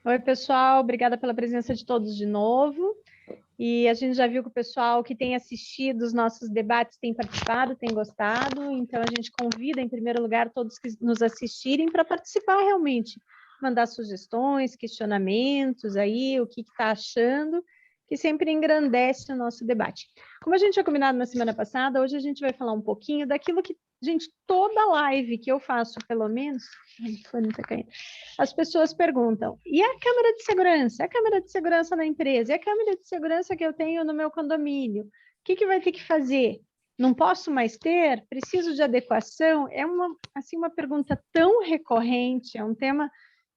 Oi, pessoal, obrigada pela presença de todos de novo. E a gente já viu que o pessoal que tem assistido os nossos debates tem participado, tem gostado, então a gente convida, em primeiro lugar, todos que nos assistirem para participar realmente, mandar sugestões, questionamentos aí, o que está achando, que sempre engrandece o nosso debate. Como a gente tinha combinado na semana passada, hoje a gente vai falar um pouquinho daquilo que, gente, toda live que eu faço, pelo menos, as pessoas perguntam, e a câmera de segurança? A câmera de segurança na empresa? E a câmera de segurança que eu tenho no meu condomínio? O que vai ter que fazer? Não posso mais ter? Preciso de adequação? É uma pergunta tão recorrente, é um tema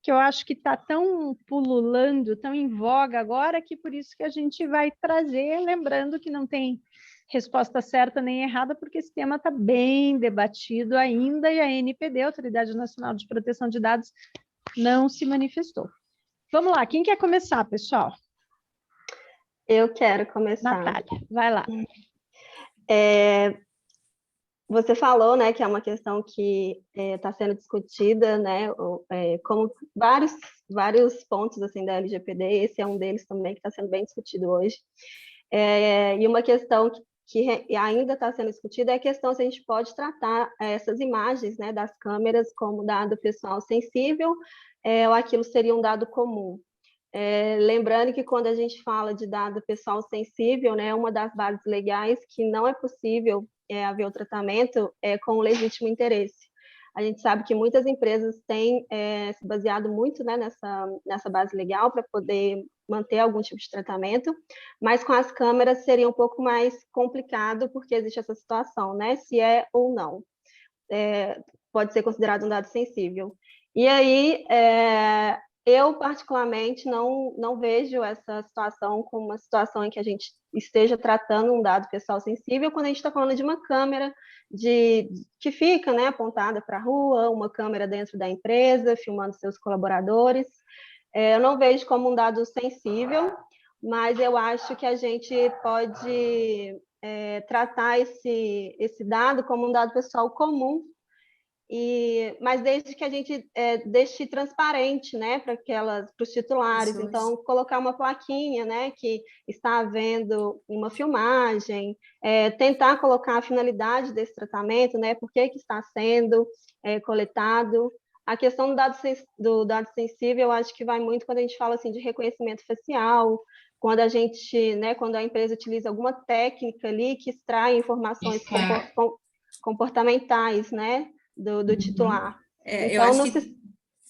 que eu acho que está tão pululando, tão em voga agora, que por isso que a gente vai trazer, lembrando que não tem resposta certa nem errada, porque esse tema está bem debatido ainda, e a ANPD, Autoridade Nacional de Proteção de Dados, não se manifestou. Vamos lá, quem quer começar, pessoal? Eu quero começar. Natália, vai lá. Você falou, né, que é uma questão que está sendo discutida, né, como vários pontos assim da LGPD, esse é um deles também que está sendo bem discutido hoje. E uma questão que ainda está sendo discutida é a questão se a gente pode tratar essas imagens, né, das câmeras como dado pessoal sensível, ou aquilo seria um dado comum. Lembrando que quando a gente fala de dado pessoal sensível, né, uma das bases legais que não é possível haver o tratamento com o legítimo interesse. A gente sabe que muitas empresas têm se baseado muito, né, nessa base legal para poder manter algum tipo de tratamento, mas com as câmeras seria um pouco mais complicado, porque existe essa situação, né, se é ou não. Pode ser considerado um dado sensível. E aí, eu, particularmente, não vejo essa situação como uma situação em que a gente esteja tratando um dado pessoal sensível quando a gente está falando de uma câmera que fica, né, apontada para a rua, uma câmera dentro da empresa, filmando seus colaboradores. Eu não vejo como um dado sensível, mas eu acho que a gente pode tratar esse dado como um dado pessoal comum, mas desde que a gente deixe transparente, né, para os titulares. Então, colocar uma plaquinha, né, que está havendo uma filmagem, tentar colocar a finalidade desse tratamento, né, por que está sendo coletado. A questão do dado sensível, eu acho que vai muito quando a gente fala assim de reconhecimento facial, quando a gente, né, quando a empresa utiliza alguma técnica ali que extrai informações comportamentais, né, do titular. Então, eu acho que...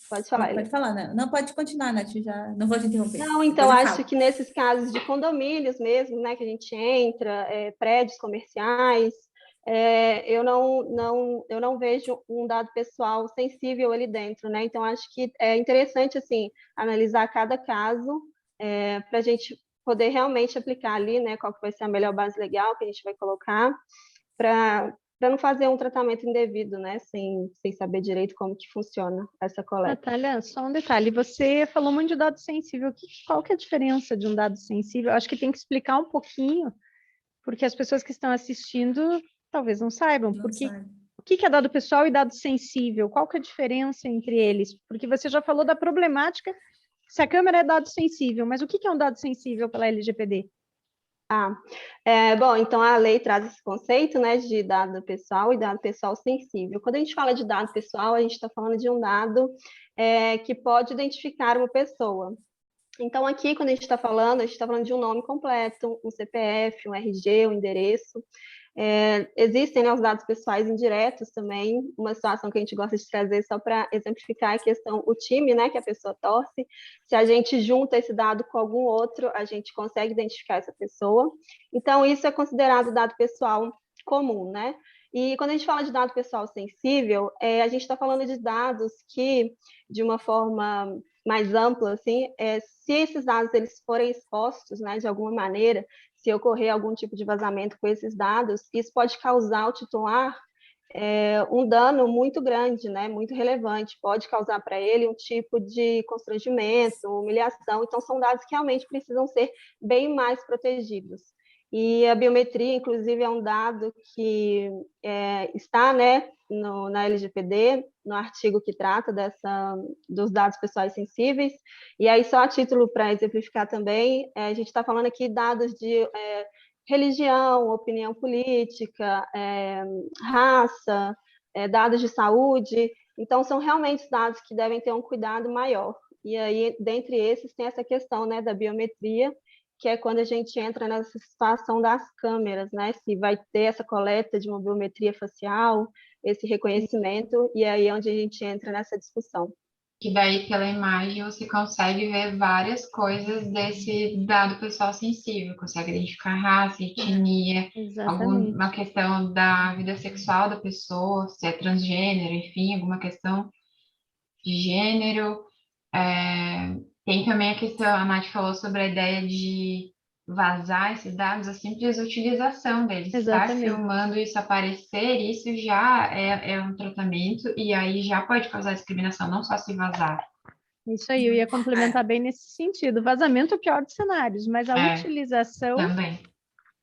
Pode falar, Pode falar, né? Não, pode continuar, Nath, já não vou te interromper. Não, então, acho que nesses casos de condomínios mesmo, né, que a gente entra, prédios comerciais, eu não vejo um dado pessoal sensível ali dentro, né? Então, acho que é interessante, assim, analisar cada caso para a gente poder realmente aplicar ali, né, qual que vai ser a melhor base legal que a gente vai colocar para não fazer um tratamento indevido, né, sem saber direito como que funciona essa coleta. Natália, só um detalhe, você falou muito de dado sensível, qual que é a diferença de um dado sensível? Acho que tem que explicar um pouquinho, porque as pessoas que estão assistindo talvez não saibam, o que é dado pessoal e dado sensível, qual que é a diferença entre eles? Porque você já falou da problemática, se a câmera é dado sensível, mas o que é um dado sensível pela LGPD? Bom, então a lei traz esse conceito, né, de dado pessoal e dado pessoal sensível. Quando a gente fala de dado pessoal, a gente está falando de um dado que pode identificar uma pessoa. Então, aqui, quando a gente está falando de um nome completo, um CPF, um RG, um endereço. Existem, né, os dados pessoais indiretos também, uma situação que a gente gosta de trazer só para exemplificar a questão, o time, né, que a pessoa torce. Se a gente junta esse dado com algum outro, a gente consegue identificar essa pessoa. Então, isso é considerado dado pessoal comum, né? E quando a gente fala de dado pessoal sensível, a gente está falando de dados que, de uma forma mais ampla, assim, se esses dados eles forem expostos, né, de alguma maneira, se ocorrer algum tipo de vazamento com esses dados, isso pode causar ao titular um dano muito grande, né, muito relevante, pode causar para ele um tipo de constrangimento, humilhação. Então, são dados que realmente precisam ser bem mais protegidos. E a biometria, inclusive, é um dado que está, né, na LGPD, no artigo que trata dos dados pessoais sensíveis. E aí, só a título para exemplificar também, a gente está falando aqui dados de religião, opinião política, raça, dados de saúde. Então, são realmente dados que devem ter um cuidado maior. E aí, dentre esses, tem essa questão, né, da biometria, que é quando a gente entra nessa situação das câmeras, né? Se vai ter essa coleta de uma biometria facial, esse reconhecimento, e aí é onde a gente entra nessa discussão. Que daí, pela imagem, você consegue ver várias coisas desse dado pessoal sensível, consegue identificar raça, etnia, alguma questão da vida sexual da pessoa, se é transgênero, enfim, alguma questão de gênero. Tem também a questão, a Nath falou sobre a ideia de vazar esses dados, a simples utilização deles, estar filmando isso aparecer, isso já é um tratamento, e aí já pode causar discriminação, não só se vazar. Isso aí, eu ia complementar bem nesse sentido. Vazamento é o pior dos cenários, mas a utilização... Também.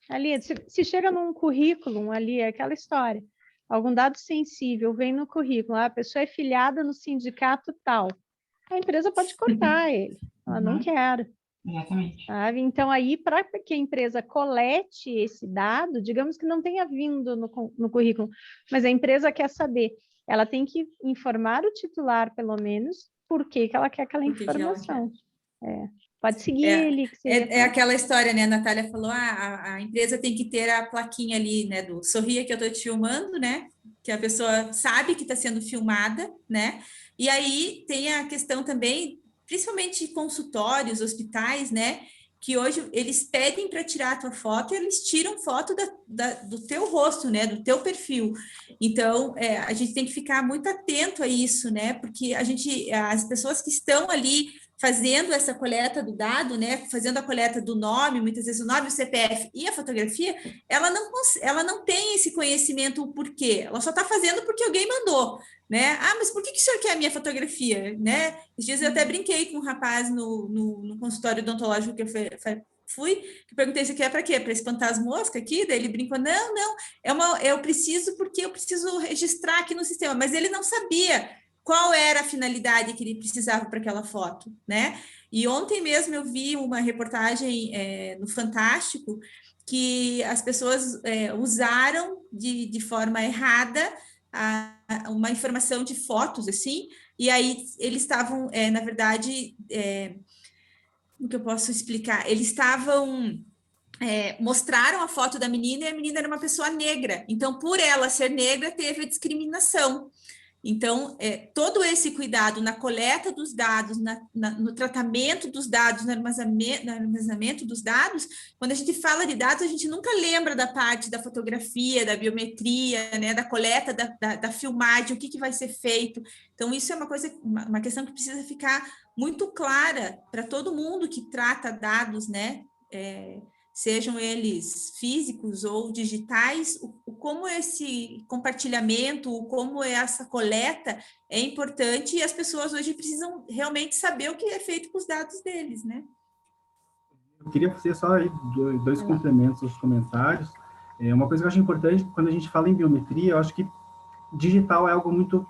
Ali, se chega num currículo ali, é aquela história. Algum dado sensível vem no currículo, a pessoa é filiada no sindicato tal. A empresa pode cortar ele. Ela não quer. Exatamente. Sabe? Então, aí, para que a empresa colete esse dado, digamos que não tenha vindo no currículo, mas a empresa quer saber, ela tem que informar o titular, pelo menos, por que ela quer aquela informação. Pode seguir ele. Que aquela história, né? A Natália falou, a empresa tem que ter a plaquinha ali, né? Do sorria que eu estou te filmando, né? Que a pessoa sabe que está sendo filmada, né? E aí tem a questão também, principalmente consultórios, hospitais, né? Que hoje eles pedem para tirar a tua foto e eles tiram foto do teu rosto, né? Do teu perfil. Então, a gente tem que ficar muito atento a isso, né? Porque as pessoas que estão ali fazendo essa coleta do dado, né, fazendo a coleta do nome, muitas vezes o nome, o CPF e a fotografia, ela não tem esse conhecimento, o porquê, ela só está fazendo porque alguém mandou, né? Mas por que o senhor quer a minha fotografia, né? Esses dias eu até brinquei com um rapaz no consultório odontológico que eu fui, que perguntei se aqui é para quê? Para espantar as moscas aqui? Daí ele brincou, não, eu preciso porque eu preciso registrar aqui no sistema, mas ele não sabia qual era a finalidade que ele precisava para aquela foto, né? E ontem mesmo eu vi uma reportagem no Fantástico que as pessoas usaram de forma errada uma informação de fotos, assim, e aí eles estavam, na verdade, como que eu posso explicar? Eles estavam... mostraram a foto da menina e a menina era uma pessoa negra. Então, por ela ser negra, teve a discriminação. Então, todo esse cuidado na coleta dos dados, no tratamento dos dados, no armazenamento dos dados, quando a gente fala de dados, a gente nunca lembra da parte da fotografia, da biometria, né, da coleta, da filmagem, o que vai ser feito. Então, isso é uma questão que precisa ficar muito clara para todo mundo que trata dados, né? Sejam eles físicos ou digitais, como esse compartilhamento, como essa coleta é importante, e as pessoas hoje precisam realmente saber o que é feito com os dados deles, né? Eu queria fazer só aí dois complementos aos comentários. Uma coisa que eu acho importante, quando a gente fala em biometria, eu acho que digital é algo muito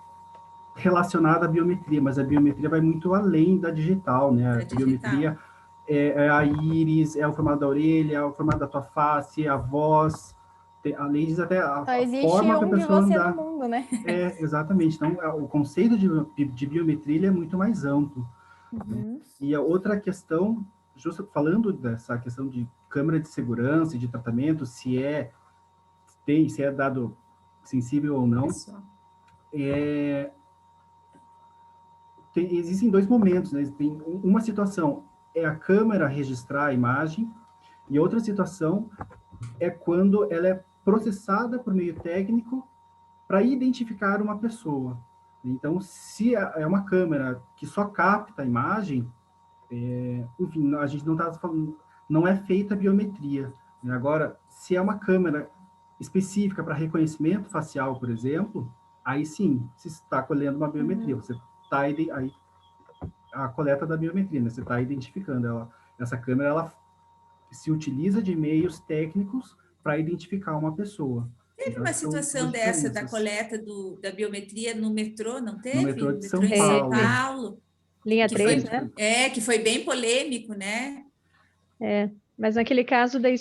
relacionado à biometria, mas a biometria vai muito além da digital, né? A biometria é a íris, é o formato da orelha, é o formato da tua face, a voz, a lei diz até a forma que a pessoa anda. No mundo, né? Exatamente. Então, o conceito de biometria é muito mais amplo. Né? E a outra questão, justo falando dessa questão de câmera de segurança e de tratamento, se é dado sensível ou não, existem dois momentos, né? Tem uma situação é a câmera registrar a imagem, e outra situação é quando ela é processada por meio técnico para identificar uma pessoa. Então, se é uma câmera que só capta a imagem, enfim, a gente não está falando, não é feita a biometria. Né? Agora, se é uma câmera específica para reconhecimento facial, por exemplo, aí sim, se está colhendo uma biometria, você está aí a coleta da biometria, né? Você está identificando ela. Essa câmera, ela se utiliza de meios técnicos para identificar uma pessoa. Teve uma situação dessa da coleta da biometria no metrô, não teve? No metrô de São Paulo. Linha 3, né? Que foi bem polêmico, né? Mas naquele caso daí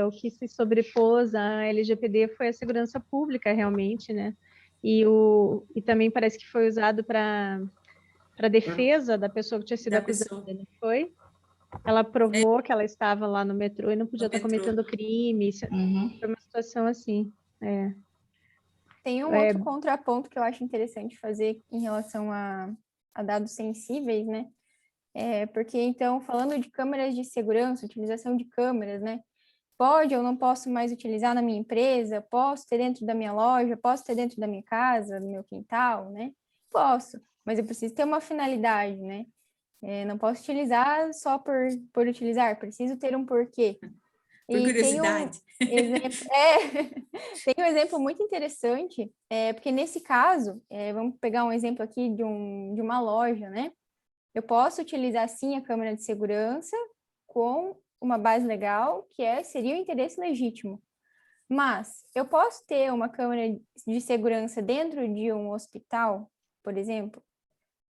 o que se sobrepôs à LGPD foi a segurança pública realmente, né? E também parece que foi usado para defesa da pessoa que tinha sido acusada, não foi? Ela provou que ela estava lá no metrô e não podia estar cometendo crime. Foi uma situação assim. Tem um outro contraponto que eu acho interessante fazer em relação a dados sensíveis, né? Porque, então, falando de câmeras de segurança, utilização de câmeras, né? Pode ou não posso mais utilizar na minha empresa? Posso ter dentro da minha loja? Posso ter dentro da minha casa, do meu quintal, né? Posso, mas eu preciso ter uma finalidade, né? Não posso utilizar só por utilizar, preciso ter um porquê. Por curiosidade. Tem um exemplo muito interessante, porque nesse caso, vamos pegar um exemplo aqui de uma loja, né? Eu posso utilizar, sim, a câmera de segurança com uma base legal, seria o interesse legítimo. Mas eu posso ter uma câmera de segurança dentro de um hospital, por exemplo,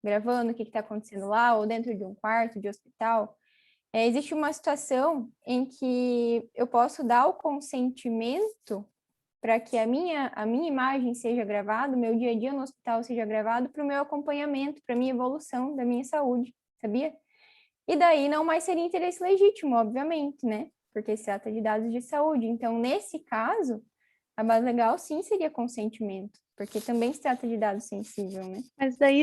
gravando o que está acontecendo lá, ou dentro de um quarto de hospital. Existe uma situação em que eu posso dar o consentimento para que a minha imagem seja gravada, o meu dia a dia no hospital seja gravado para o meu acompanhamento, para a minha evolução da minha saúde, sabia? E daí não mais seria interesse legítimo, obviamente, né? Porque se trata de dados de saúde. Então, nesse caso, a base legal sim seria consentimento, porque também se trata de dado sensível, né? Mas daí,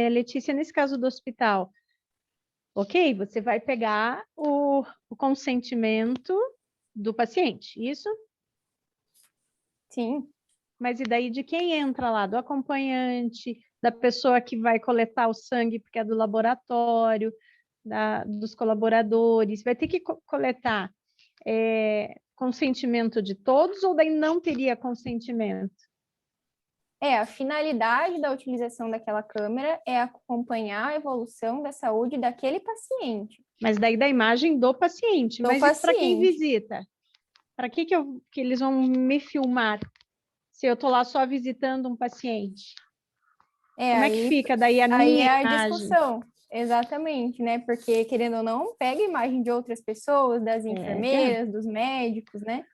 Letícia, nesse caso do hospital, ok, você vai pegar o consentimento do paciente, isso? Sim. Mas e daí de quem entra lá? Do acompanhante, da pessoa que vai coletar o sangue porque é do laboratório, dos colaboradores, vai ter que coletar consentimento de todos ou daí não teria consentimento? A finalidade da utilização daquela câmera é acompanhar a evolução da saúde daquele paciente. Mas daí da imagem do paciente. Mas para quem visita? Para que eles vão me filmar se eu estou lá só visitando um paciente? Como é que fica daí a minha imagem? A discussão, exatamente, né? Porque, querendo ou não, pega a imagem de outras pessoas, das enfermeiras, dos médicos, né?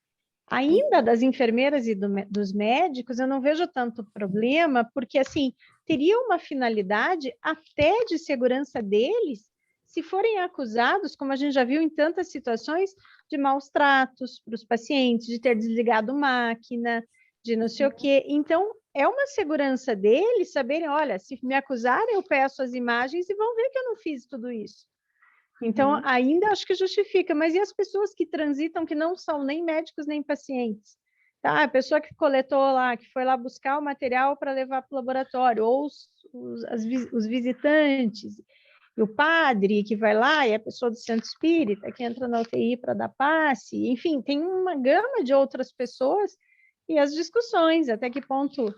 Ainda das enfermeiras e dos médicos, eu não vejo tanto problema, porque, assim, teria uma finalidade até de segurança deles, se forem acusados, como a gente já viu em tantas situações, de maus tratos para os pacientes, de ter desligado máquina, de não sei o quê. Então, é uma segurança deles saberem, olha, se me acusarem, eu peço as imagens e vão ver que eu não fiz tudo isso. Então, ainda acho que justifica, mas e as pessoas que transitam, que não são nem médicos nem pacientes? Tá? A pessoa que coletou lá, que foi lá buscar o material para levar para o laboratório, ou os visitantes, e o padre que vai lá, e a pessoa do centro espírita, que entra na UTI para dar passe, enfim, tem uma gama de outras pessoas, e as discussões, até que ponto...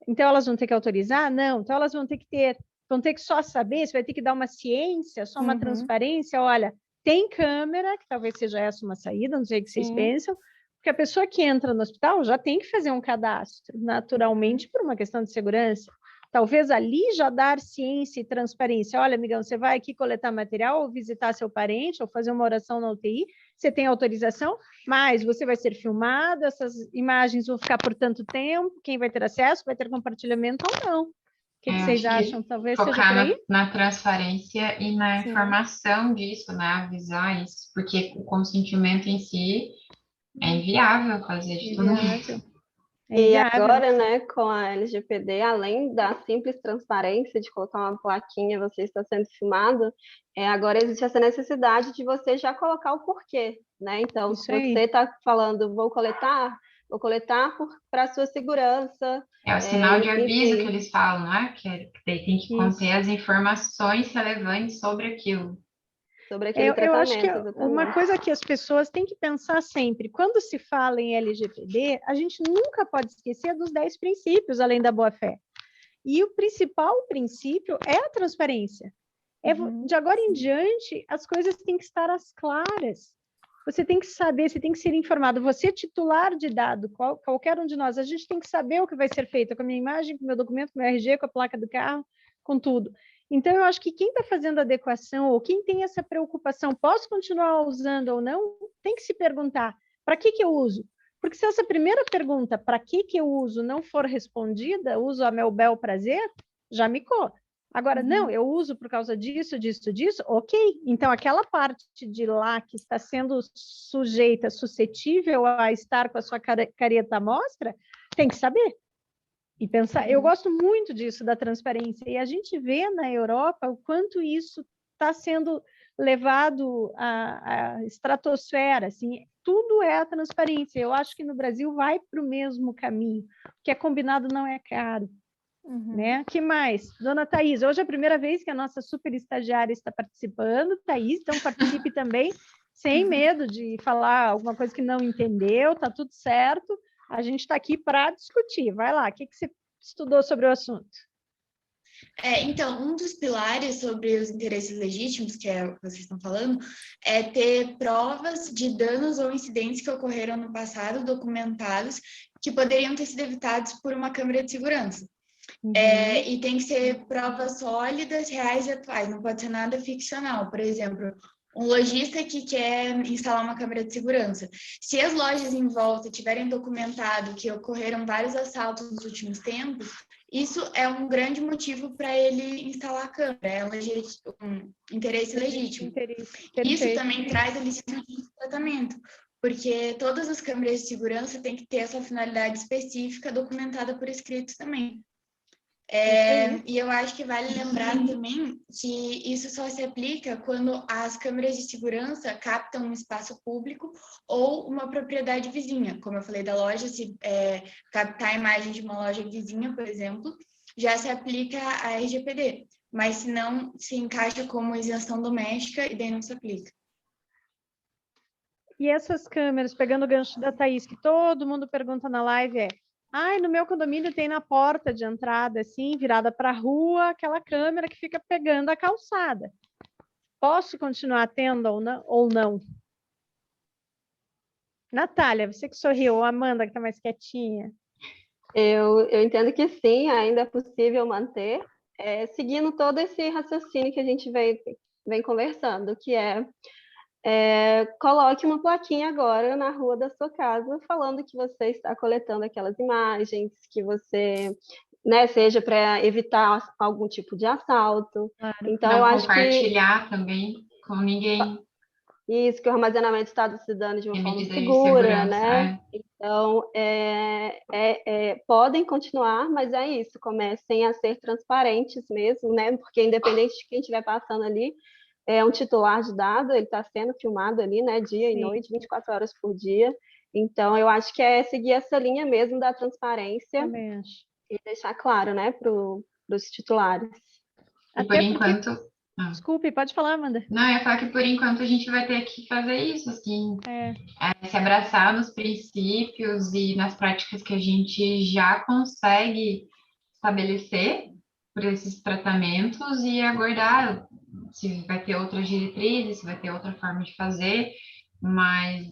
Então, elas vão ter que autorizar? Não. Então, elas vão ter que só saber, você vai ter que dar uma ciência, só uma transparência, olha, tem câmera, que talvez seja essa uma saída, não sei o que vocês pensam, porque a pessoa que entra no hospital já tem que fazer um cadastro, naturalmente, por uma questão de segurança. Talvez ali já dar ciência e transparência. Olha, amigão, você vai aqui coletar material, ou visitar seu parente, ou fazer uma oração na UTI, você tem autorização, mas você vai ser filmado, essas imagens vão ficar por tanto tempo, quem vai ter acesso, vai ter compartilhamento ou não. O que vocês acham? Talvez seja por aí? Na transparência e na informação disso, né? Avisar isso, porque o consentimento em si é inviável fazer de tudo isso. E agora, né, com a LGPD, além da simples transparência de colocar uma plaquinha, você está sendo filmado, agora existe essa necessidade de você já colocar o porquê, né? Então, isso se você está falando, vou coletar para a sua segurança. É o sinal de aviso que eles falam, não é? Que tem que conter as informações relevantes sobre aquilo. Sobre aquele tratamento. Eu acho que uma coisa que as pessoas têm que pensar sempre, quando se fala em LGPD, a gente nunca pode esquecer dos 10 princípios, além da boa-fé. E o principal princípio é a transparência. De agora em diante, as coisas têm que estar às claras. você tem que saber, você tem que ser informado. Você, titular de dado, qualquer um de nós, a gente tem que saber o que vai ser feito com a minha imagem, com o meu documento, com o meu RG, com a placa do carro, com tudo. Então, eu acho que quem está fazendo adequação, ou quem tem essa preocupação, posso continuar usando ou não, tem que se perguntar, para que eu uso? Porque se essa primeira pergunta, para que eu uso, não for respondida, uso a meu bel prazer, já micou. Agora, não, eu uso por causa disso, ok. Então, aquela parte de lá que está sendo sujeita, suscetível a estar com a sua careta à mostra, tem que saber. E pensar, eu gosto muito disso, da transparência, e a gente vê na Europa o quanto isso está sendo levado à estratosfera, assim, tudo é a transparência. Eu acho que no Brasil vai para o mesmo caminho, que é combinado não é caro. Né? Que mais? Dona Thaís, hoje é a primeira vez que a nossa super estagiária está participando. Thaís, então participe também, sem medo de falar alguma coisa que não entendeu, tá tudo certo. A gente está aqui para discutir. Vai lá, o que você estudou sobre o assunto? Então, um dos pilares sobre os interesses legítimos, que é o que vocês estão falando, é ter provas de danos ou incidentes que ocorreram no passado, documentados, que poderiam ter sido evitados por uma câmera de segurança. E tem que ser provas sólidas, reais e atuais, não pode ser nada ficcional. Por exemplo, um lojista que quer instalar uma câmera de segurança. Se as lojas em volta tiverem documentado que ocorreram vários assaltos nos últimos tempos, isso é um grande motivo para ele instalar a câmera, é um interesse legítimo. Isso também traz a licença de tratamento, porque todas as câmeras de segurança têm que ter essa finalidade específica documentada por escrito também. E eu acho que vale lembrar também que isso só se aplica quando as câmeras de segurança captam um espaço público ou uma propriedade vizinha. Como eu falei da loja, se captar a imagem de uma loja vizinha, por exemplo, já se aplica a LGPD. Mas se não, se encaixa como isenção doméstica e daí não se aplica. E essas câmeras, pegando o gancho da Thaís, que todo mundo pergunta na live, no meu condomínio tem na porta de entrada, assim, virada para a rua, aquela câmera que fica pegando a calçada. Posso continuar tendo ou não? Natália, você que sorriu, ou Amanda, que está mais quietinha? Eu entendo que sim, ainda é possível manter, seguindo todo esse raciocínio que a gente vem conversando, que coloque uma plaquinha agora na rua da sua casa falando que você está coletando aquelas imagens, que você, né, seja para evitar algum tipo de assalto. Claro. Então, não eu acho que compartilhar também com ninguém. Isso, que o armazenamento está se dando de uma forma segura, né? Então, podem continuar, mas é isso, comecem a ser transparentes mesmo, né? Porque independente de quem estiver passando ali, é um titular de dado, ele está sendo filmado ali, né, dia e noite, 24 horas por dia. Então, eu acho que é seguir essa linha mesmo da transparência e deixar claro, né, para os titulares. E por enquanto... Desculpe, pode falar, Amanda. Não, eu ia falar que por enquanto a gente vai ter que fazer isso, assim, se abraçar nos princípios e nas práticas que a gente já consegue estabelecer por esses tratamentos e aguardar se vai ter outras diretrizes, se vai ter outra forma de fazer, mas,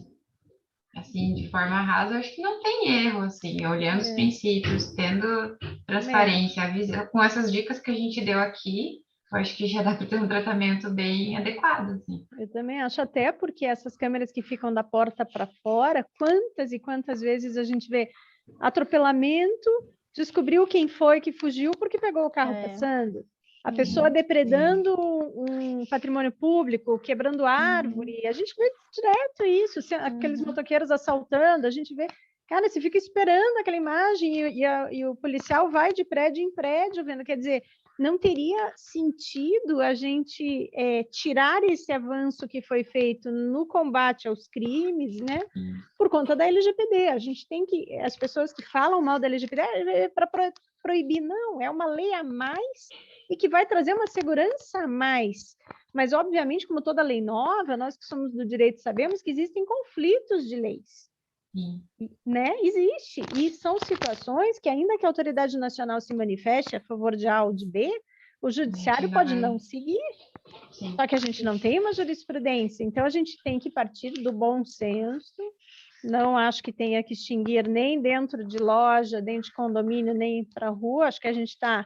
assim, de forma rasa, eu acho que não tem erro, assim, olhando os princípios, tendo transparência, com essas dicas que a gente deu aqui, eu acho que já dá para ter um tratamento bem adequado, assim. Eu também acho, até porque essas câmeras que ficam da porta para fora, quantas e quantas vezes a gente vê atropelamento, descobriu quem foi que fugiu porque pegou o carro passando. A pessoa depredando um patrimônio público, quebrando árvore, a gente vê direto isso, aqueles motoqueiros assaltando, a gente vê, cara, você fica esperando aquela imagem e o policial vai de prédio em prédio vendo, quer dizer, não teria sentido a gente tirar esse avanço que foi feito no combate aos crimes, né, por conta da LGPD. A gente tem que, as pessoas que falam mal da LGPD para proibir, não, é uma lei a mais e que vai trazer uma segurança a mais. Mas, obviamente, como toda lei nova, nós que somos do direito sabemos que existem conflitos de leis. Né? Existe. E são situações que, ainda que a autoridade nacional se manifeste a favor de A ou de B, o judiciário pode não seguir. Sim. Só que a gente não tem uma jurisprudência, então a gente tem que partir do bom senso. Não acho que tenha que extinguir nem dentro de loja, dentro de condomínio, nem para rua. Acho que a gente está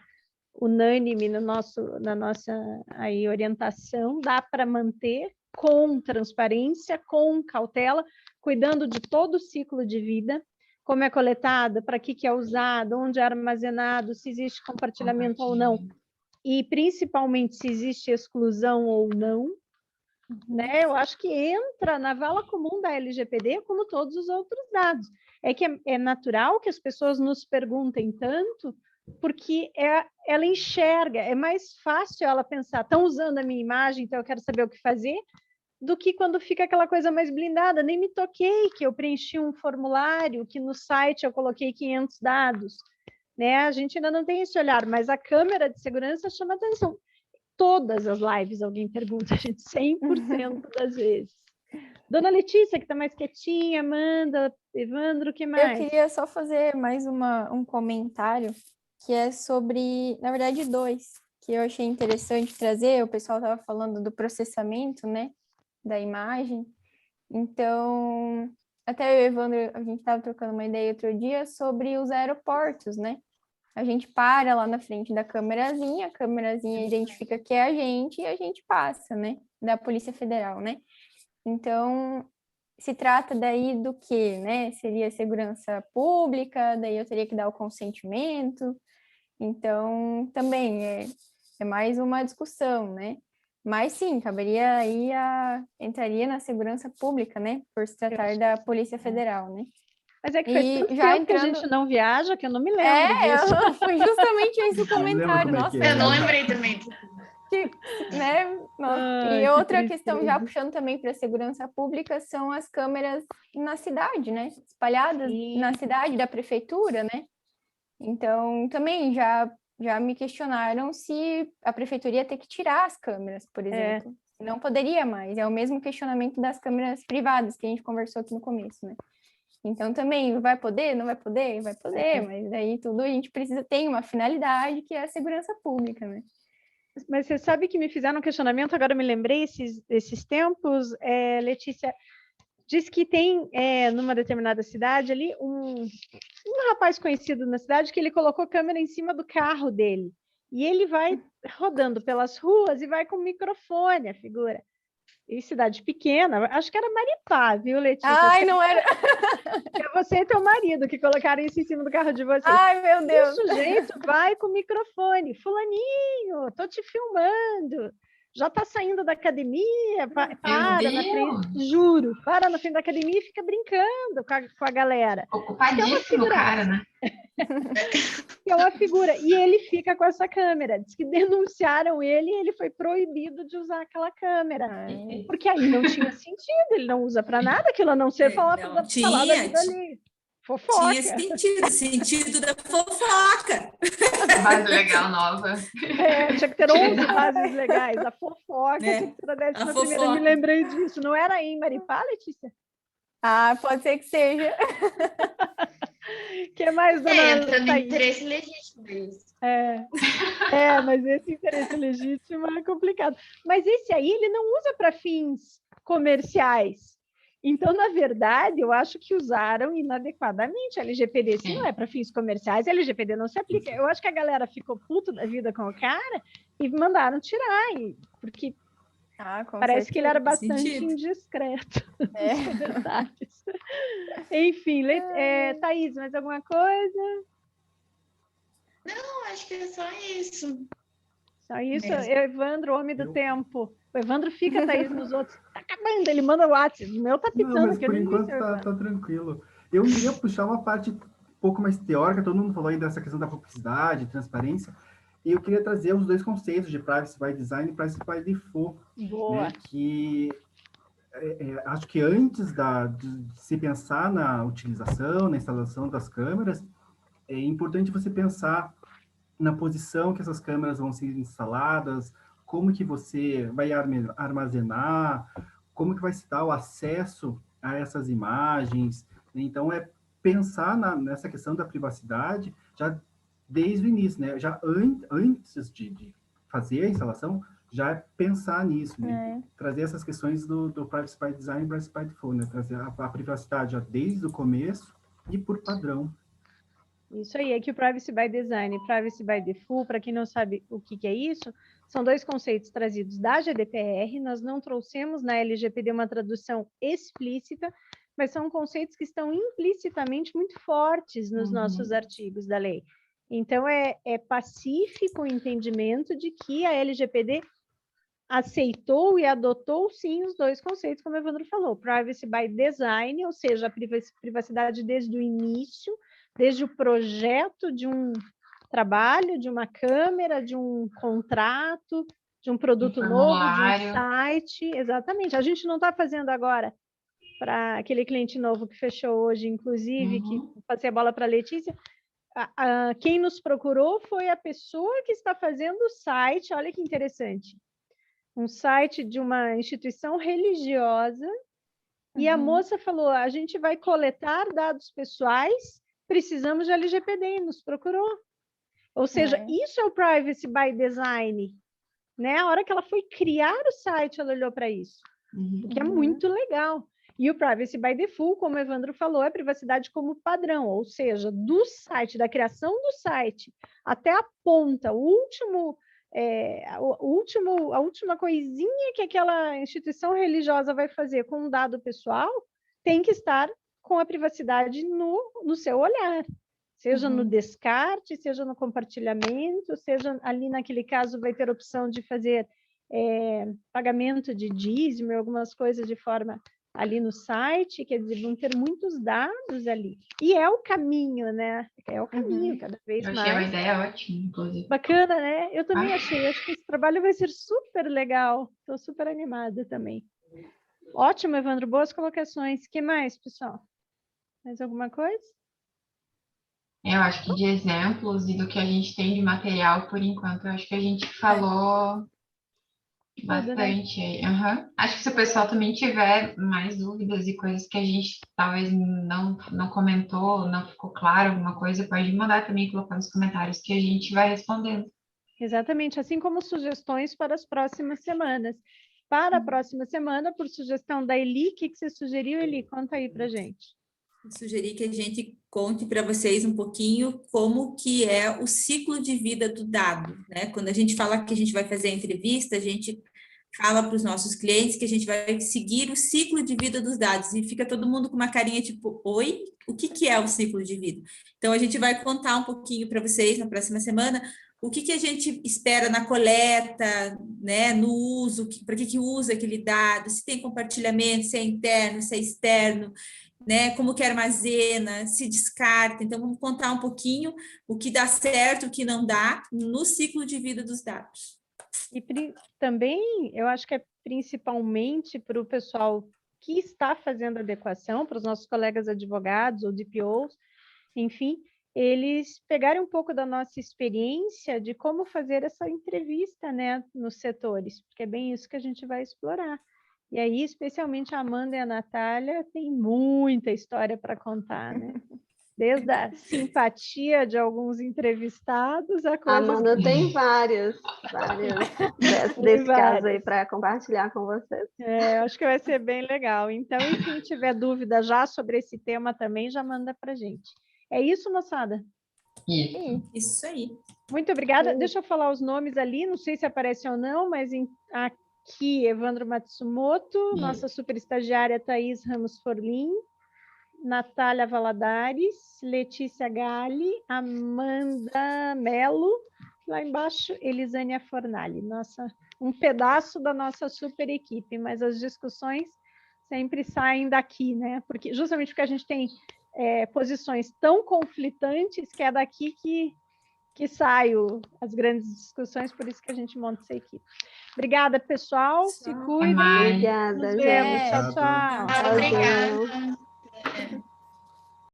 unânime na nossa aí, orientação. Dá para manter com transparência, com cautela, cuidando de todo o ciclo de vida, como é coletado, para que é usado, onde é armazenado, se existe compartilhamento ou não, e principalmente se existe exclusão ou não. Né? Eu acho que entra na vala comum da LGPD como todos os outros dados. É que é natural que as pessoas nos perguntem tanto, porque ela enxerga, é mais fácil ela pensar, estão usando a minha imagem, então eu quero saber o que fazer, do que quando fica aquela coisa mais blindada, nem me toquei, que eu preenchi um formulário, que no site eu coloquei 500 dados. Né? A gente ainda não tem esse olhar, mas a câmera de segurança chama atenção. Todas as lives alguém pergunta, a gente, 100% das vezes. Dona Letícia, que está mais quietinha, Amanda, Evandro, o que mais? Eu queria só fazer mais um comentário, que é sobre, na verdade, 2, que eu achei interessante trazer. O pessoal estava falando do processamento, né, da imagem. Então, até eu e o Evandro, a gente estava trocando uma ideia outro dia sobre os aeroportos, né? A gente para lá na frente da câmerazinha, a câmerazinha identifica que é a gente e a gente passa, né? Da Polícia Federal, né? Então, se trata daí do quê, né? Seria segurança pública, daí eu teria que dar o consentimento. Então, também é mais uma discussão, né? Mas sim, caberia aí entraria na segurança pública, né? Por se tratar da Polícia Federal, né? Mas é que faz tanto já tempo que a gente não viaja que eu não me lembro disso. Foi justamente esse o comentário. Nossa, eu não lembrei também. Né? E outra questão, já puxando também para a segurança pública, são as câmeras na cidade, né? Espalhadas na cidade da prefeitura, né? Então, também já me questionaram se a prefeitura ia ter que tirar as câmeras, por exemplo. Não poderia mais. É o mesmo questionamento das câmeras privadas que a gente conversou aqui no começo, né? Então, também, vai poder? Não vai poder? Vai poder, mas daí tudo a gente precisa ter uma finalidade, que é a segurança pública, né? Mas você sabe que me fizeram um questionamento, agora eu me lembrei, esses tempos, Letícia, diz que tem, numa determinada cidade ali, um rapaz conhecido na cidade que ele colocou câmera em cima do carro dele. E ele vai rodando pelas ruas e vai com microfone, a figura. Em cidade pequena, acho que era Maripá, viu, Letícia? Ai, não era... É você e teu marido que colocaram isso em cima do carro de vocês. Ai, meu Deus! E o sujeito vai com o microfone. Fulaninho, tô te filmando. Já tá saindo da academia, para na frente, juro, para na frente da academia e fica brincando com a galera. Ocupadíssimo o cara, né? É uma figura. E ele fica com essa câmera. Diz que denunciaram ele e ele foi proibido de usar aquela câmera. Porque aí não tinha sentido, ele não usa para nada, aquilo a não ser falar da vida ali. Fofoca. Tinha sentido da fofoca. Base legal nova. Tinha que ter 11 bases legais. A fofoca, que era a primeira, eu me lembrei disso. Não era em Maripá, Letícia? Ah, pode ser que seja. Que mais, dona entra no interesse legítimo isso. Mas esse interesse legítimo é complicado. Mas esse aí, ele não usa para fins comerciais. Então, na verdade, eu acho que usaram inadequadamente a LGPD. Se não é para fins comerciais, a LGPD não se aplica. Eu acho que a galera ficou puto da vida com o cara e mandaram tirar, porque parece que ele era bastante indiscreto. Enfim, Thaís, mais alguma coisa? Não, acho que é só isso. Só isso? Evandro, homem do tempo. O Evandro fica, Thaís, nos outros. Tá acabando, ele manda o WhatsApp. O meu tá pitando. Não, mas por enquanto tá tranquilo. Eu queria puxar uma parte um pouco mais teórica. Todo mundo falou aí dessa questão da publicidade, transparência. E eu queria trazer os 2 conceitos de Privacy by Design e Privacy by Default. Boa. Né, que acho que antes de se pensar na utilização, na instalação das câmeras, é importante você pensar na posição que essas câmeras vão ser instaladas, como que você vai armazenar, como que vai se dar o acesso a essas imagens. Então, pensar nessa questão da privacidade já desde o início, né? Já antes de fazer a instalação, já pensar nisso, né? Trazer essas questões do Privacy by Design e Privacy by Default, né? Trazer a privacidade já desde o começo e por padrão. Isso aí, é que o Privacy by Design e Privacy by Default, para quem não sabe o que é isso, são dois conceitos trazidos da GDPR, nós não trouxemos na LGPD uma tradução explícita, mas são conceitos que estão implicitamente muito fortes nos nossos artigos da lei. Então, é pacífico o entendimento de que a LGPD aceitou e adotou, sim, os dois conceitos, como o Evandro falou, Privacy by Design, ou seja, a privacidade desde o início, desde o projeto de um trabalho, de uma câmera, de um contrato, de um produto novo, de um site. Exatamente. A gente não está fazendo agora para aquele cliente novo que fechou hoje, inclusive, que passei a bola para a Letícia. Quem nos procurou foi a pessoa que está fazendo o site, olha que interessante. Um site de uma instituição religiosa, e a moça falou, a gente vai coletar dados pessoais, precisamos de LGPD, nos procurou. Ou seja, isso é o Privacy by Design, né? A hora que ela foi criar o site, ela olhou para isso, que é muito legal. E o Privacy by Default, como o Evandro falou, é privacidade como padrão, ou seja, do site, da criação do site, até a ponta, a última coisinha que aquela instituição religiosa vai fazer com um dado pessoal, tem que estar com a privacidade no seu olhar, seja no descarte, seja no compartilhamento, seja ali naquele caso vai ter opção de fazer pagamento de dízimo, algumas coisas de forma ali no site, quer dizer, vão ter muitos dados ali. E é o caminho, né? É o caminho, cada vez mais. Eu achei uma ideia ótima, inclusive. Bacana, né? Eu também achei. Acho que esse trabalho vai ser super legal. Estou super animada também. Ótimo, Evandro. Boas colocações. O que mais, pessoal? Mais alguma coisa? Eu acho que de exemplos e do que a gente tem de material, por enquanto, eu acho que a gente falou bastante. Acho que se o pessoal também tiver mais dúvidas e coisas que a gente talvez não comentou, não ficou claro alguma coisa, pode mandar também, colocar nos comentários que a gente vai respondendo. Exatamente, assim como sugestões para as próximas semanas. Para a próxima semana, por sugestão da Eli, o que você sugeriu, Eli? Conta aí para gente. Eu sugeri que a gente conte para vocês um pouquinho como que é o ciclo de vida do dado, né? Quando a gente fala que a gente vai fazer a entrevista, a gente fala para os nossos clientes que a gente vai seguir o ciclo de vida dos dados, e fica todo mundo com uma carinha tipo, oi, o que é o ciclo de vida? Então, a gente vai contar um pouquinho para vocês na próxima semana o que a gente espera na coleta, né, no uso, para que usa aquele dado, se tem compartilhamento, se é interno, se é externo, né, como que armazena, se descarta. Então, vamos contar um pouquinho o que dá certo, o que não dá no ciclo de vida dos dados. E também, eu acho que é principalmente para o pessoal que está fazendo adequação, para os nossos colegas advogados ou DPOs, enfim, eles pegarem um pouco da nossa experiência de como fazer essa entrevista, né, nos setores, porque é bem isso que a gente vai explorar. E aí, especialmente a Amanda e a Natália, tem muita história para contar, né? Desde a simpatia de alguns entrevistados, a coisa... Amanda tem vários desse caso aí para compartilhar com vocês. Acho que vai ser bem legal. Então, e quem tiver dúvida já sobre esse tema também, já manda para a gente. É isso, moçada? Isso aí. Muito obrigada. Deixa eu falar os nomes ali, não sei se aparece ou não, mas aqui, Evandro Matsumoto, nossa super estagiária Thaís Ramos Forlim, Natália Valadares, Letícia Galli, Amanda Melo, lá embaixo, Elisânia Fornali, um pedaço da nossa super equipe, mas as discussões sempre saem daqui, né? Justamente porque a gente tem posições tão conflitantes que é daqui que saem as grandes discussões, por isso que a gente monta essa equipe. Obrigada, pessoal. Se cuidem. Obrigada, Nos vemos. Tchau, tchau. Obrigada.